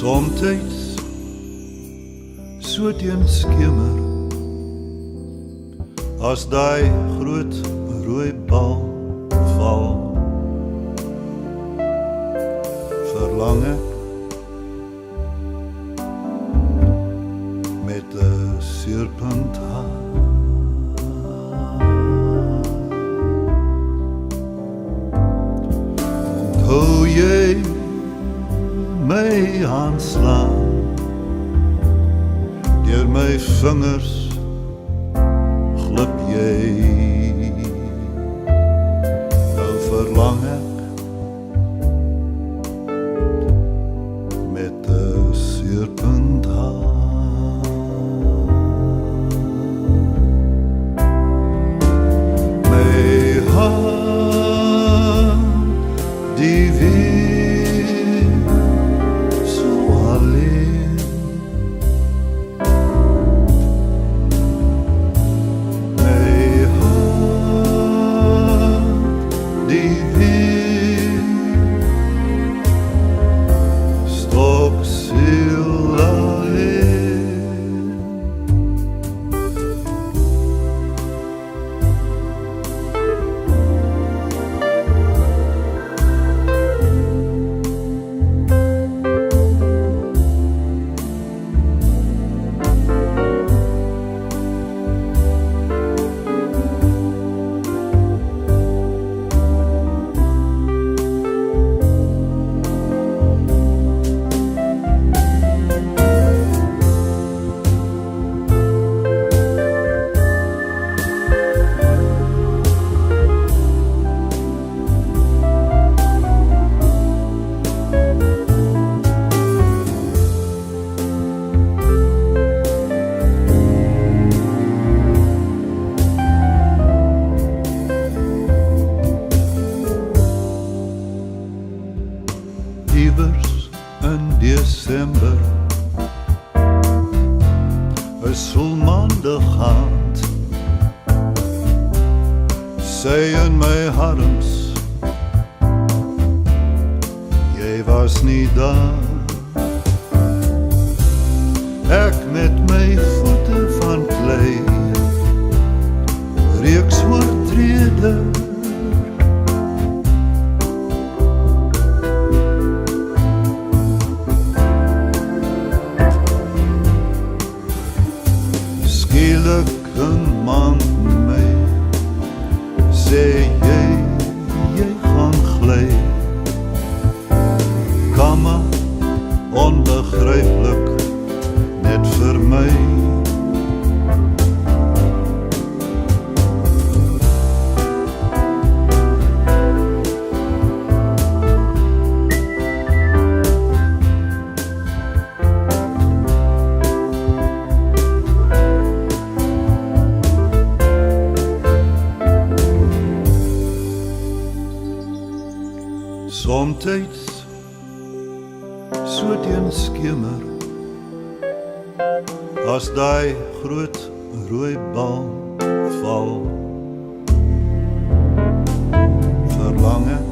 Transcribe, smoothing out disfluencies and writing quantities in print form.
Somtyds so teen skemer as daai groot rooi bal val, verlang ek met 'n suurpunt haar. Onthou jy my aanslaan deur my vingers glip jy. Nou verlang ek met 'n suurpunt haar. My hand die weer so alleen, my hand die weer stokstil alleen. Iewers in Desember, 'n soelmaandag aand, sy in my arms, jy was nie daar. Ek met my voete van klei, reeks oortrede, skielik een man my sê jy gaan gly. Kamma, onbegryplik net vir my. Somtyds so teen skemer as daai groot rooi bal val, verlang ek